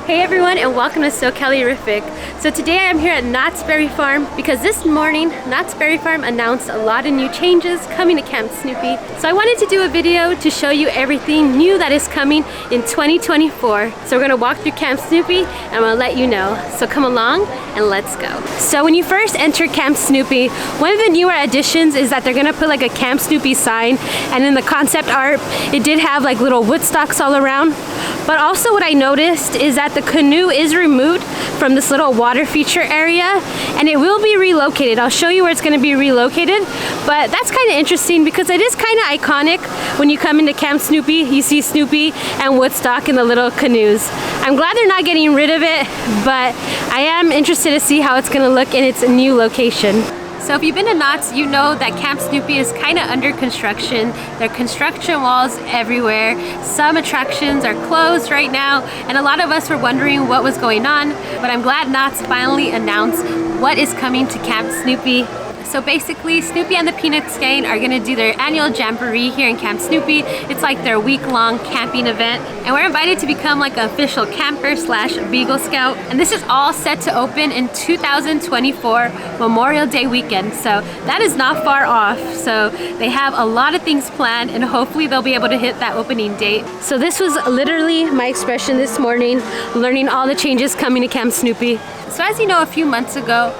Hey everyone, and welcome to SoCalerific. So today I'm here at Knott's Berry Farm because this morning Knott's Berry Farm announced a lot of new changes coming to Camp Snoopy. So I wanted to do a video to show you everything new that is coming in 2024. So we're gonna walk through Camp Snoopy and I'm gonna let you know. So come along and let's go. So when you first enter Camp Snoopy, one of the newer additions is that they're gonna put like a Camp Snoopy sign, and in the concept art it did have like little wood stocks all around. But also what I noticed is that the canoe is removed from this little water feature area and it will be relocated. I'll show you where it's going to be relocated, but that's kind of interesting because it is kind of iconic. When you come into Camp Snoopy, you see Snoopy and Woodstock in the little canoes. I'm glad they're not getting rid of it, but I am interested to see how it's going to look in its new location. So if you've been to Knott's, you know that Camp Snoopy is kind of under construction. There are construction walls everywhere. Some attractions are closed right now, and a lot of us were wondering what was going on, but I'm glad Knott's finally announced what is coming to Camp Snoopy. So basically, Snoopy and the Peanuts gang are gonna do their annual jamboree here in Camp Snoopy. It's like their week-long camping event, and we're invited to become like an official camper slash Beagle Scout. And this is all set to open in 2024 Memorial Day weekend. So that is not far off. So they have a lot of things planned, and hopefully they'll be able to hit that opening date. So this was literally my expression this morning, learning all the changes coming to Camp Snoopy. So as you know, a few months ago,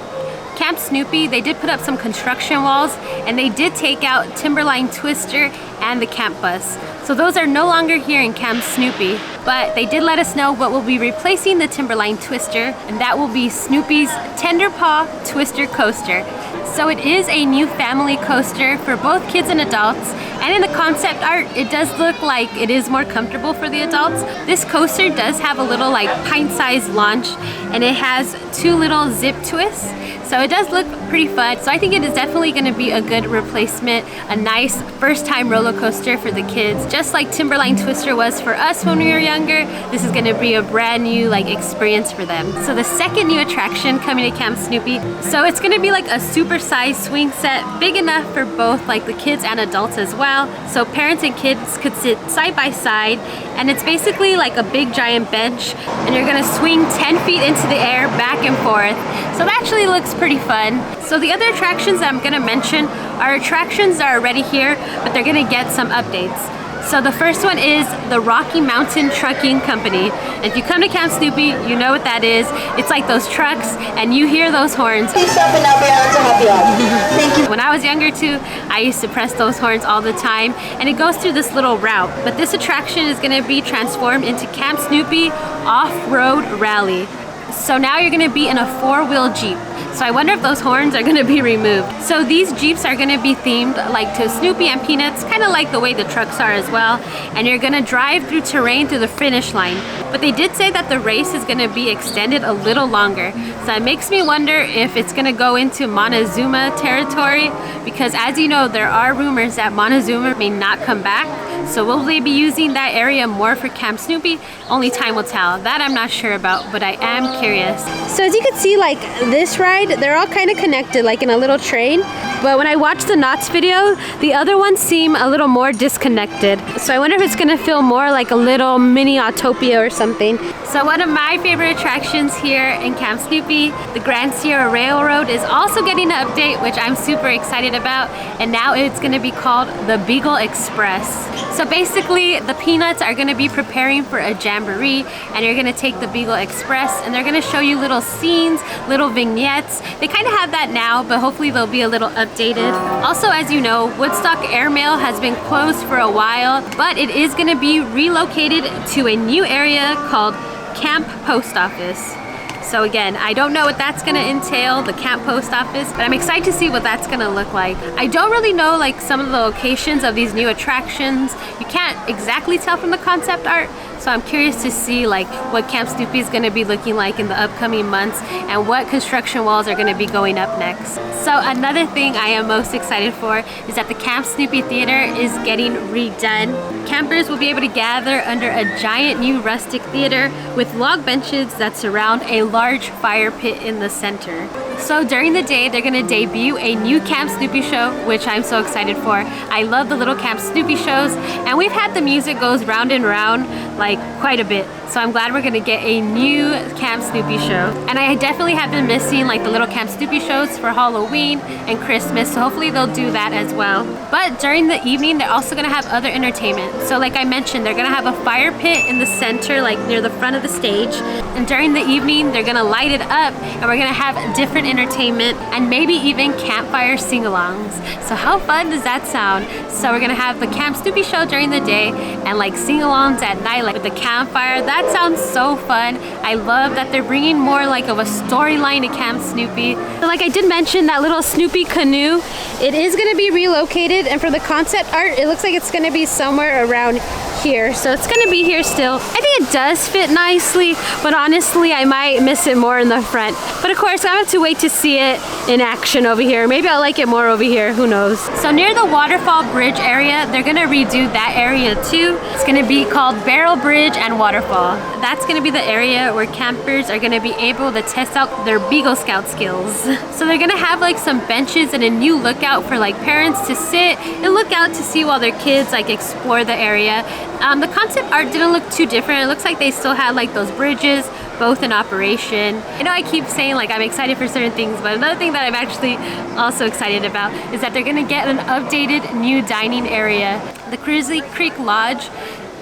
Camp Snoopy, they did put up some construction walls and they did take out Timberline Twister and the camp bus. So those are no longer here in Camp Snoopy, but they did let us know what will be replacing the Timberline Twister, and that will be Snoopy's Tender Paw Twister Coaster. So it is a new family coaster for both kids and adults, and in the concept art it does look like it is more comfortable for the adults. This coaster does have a little like pint-sized launch, and it has two little zip twists, so it does look pretty fun. So I think it is definitely going to be a good replacement, a nice first time roller coaster for the kids. Just like Timberline Twister was for us when we were younger, this is going to be a brand new like experience for them. So the second new attraction coming to Camp Snoopy, so it's going to be like a super-sized swing set, big enough for both like the kids and adults as well. So parents and kids could sit side by side, and it's basically like a big giant bench, and you're going to swing 10 feet into the air back and forth. So that actually looks pretty fun. So the other attractions that I'm going to mention are attractions that are already here, but they're going to get some updates. So the first one is the Rocky Mountain Trucking Company. If you come to Camp Snoopy, you know what that is. It's like those trucks, and you hear those horns. Please stop and I'll be able to help you out. Thank you. When I was younger too, I used to press those horns all the time, and it goes through this little route. But this attraction is going to be transformed into Camp Snoopy Off-Road Rally. So now you're going to be in a four-wheel Jeep. So I wonder if those horns are going to be removed. So these Jeeps are going to be themed like to Snoopy and Peanuts, kind of like the way the trucks are as well. And you're going to drive through terrain through the finish line. But they did say that the race is going to be extended a little longer. So it makes me wonder if it's going to go into Montezuma territory, because as you know, there are rumors that Montezuma may not come back. So will they be using that area more for Camp Snoopy? Only time will tell. That I'm not sure about, but I am curious. So as you can see, like this ride, they're all kind of connected like in a little train. But when I watched the Knott's video, the other ones seem a little more disconnected. So I wonder if it's gonna feel more like a little mini Autopia or something. So one of my favorite attractions here in Camp Snoopy, the Grand Sierra Railroad, is also getting an update, which I'm super excited about. And now it's gonna be called the Beagle Express. So basically, the Peanuts are gonna be preparing for a jamboree, and you're gonna take the Beagle Express, and they're gonna show you little scenes, little vignettes. They kind of have that now, but hopefully they'll be a little updated. Also, as you know, Woodstock Airmail has been closed for a while, but it is gonna be relocated to a new area called Camp Post Office. So again, I don't know what that's gonna entail, the Camp Post Office, but I'm excited to see what that's gonna look like. I don't really know like some of the locations of these new attractions. You can't exactly tell from the concept art, so I'm curious to see like what Camp Snoopy is gonna be looking like in the upcoming months and what construction walls are gonna be going up next. So another thing I am most excited for is that the Camp Snoopy Theater is getting redone. Campers will be able to gather under a giant new rustic theater with log benches that surround a large fire pit in the center. So during the day, they're gonna debut a new Camp Snoopy show, which I'm so excited for. I love the little Camp Snoopy shows, and we've had the music goes round and round like quite a bit. So I'm glad we're gonna get a new Camp Snoopy show. And I definitely have been missing like the little Camp Snoopy shows for Halloween and Christmas, so hopefully they'll do that as well. But during the evening, they're also gonna have other entertainment. So like I mentioned, they're gonna have a fire pit in the center, like near the front of the stage. And during the evening, they're gonna light it up and we're gonna have different entertainment and maybe even campfire sing-alongs. So how fun does that sound? So we're gonna have the Camp Snoopy show during the day and like sing-alongs at night, like with the campfire. That sounds so fun. I love that they're bringing more like of a storyline to Camp Snoopy. So like I did mention, that little Snoopy canoe, it is gonna be relocated, and for the concept art, it looks like it's gonna be somewhere around here. So it's gonna be here still. I think it does fit nicely, but honestly, I might miss it more in the front. But of course, I have to wait to see it in action over here. Maybe I'll like it more over here, who knows. So near the waterfall bridge area, they're gonna redo that area too. It's gonna be called Barrel Bridge and Waterfall. That's gonna be the area where campers are gonna be able to test out their Beagle Scout skills. So they're gonna have like some benches and a new lookout for like parents to sit and look out to see while their kids like explore the area. The concept art didn't look too different. It looks like they still had like those bridges both in operation. I know I keep saying like I'm excited for certain things, but another thing that I'm actually also excited about is that they're gonna get an updated new dining area. The Grizzly Creek Lodge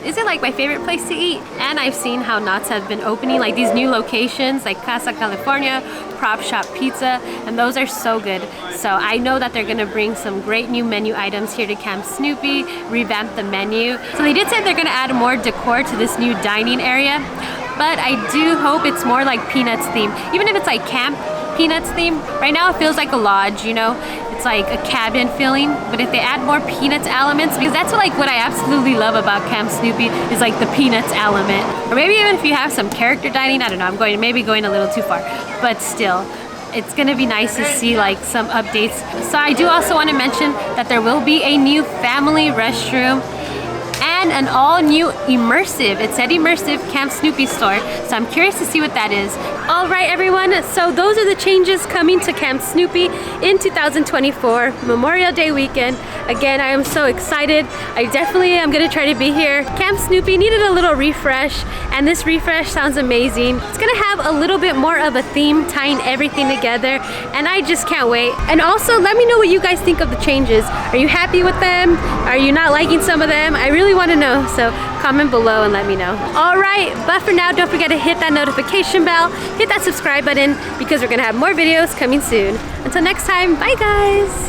isn't like my favorite place to eat, and I've seen how Knott's have been opening like these new locations like Casa California, Prop Shop Pizza, and those are so good. So I know that they're gonna bring some great new menu items here to Camp Snoopy, revamp the menu. So they did say they're gonna add more decor to this new dining area, but I do hope it's more like Peanuts theme. Even if it's like Camp Peanuts theme, right now it feels like a lodge, you know? It's like a cabin feeling, but if they add more Peanuts elements, because that's what I absolutely love about Camp Snoopy is like the Peanuts element. Or maybe even if you have some character dining, I don't know, I'm maybe going a little too far, but still, it's gonna be nice to see like some updates. So I do also want to mention that there will be a new family restroom and an all-new immersive, it said immersive Camp Snoopy store. So I'm curious to see what that is. All right, everyone, so those are the changes coming to Camp Snoopy in 2024, Memorial Day weekend. Again, I am so excited. I definitely am gonna try to be here. Camp Snoopy needed a little refresh, and this refresh sounds amazing. It's gonna have a little bit more of a theme tying everything together, and I just can't wait. And also, let me know what you guys think of the changes. Are you happy with them? Are you not liking some of them? I really want to know, so comment below and let me know. All right, but for now, don't forget to hit that notification bell, hit that subscribe button, because we're gonna have more videos coming soon. Until next time, bye guys.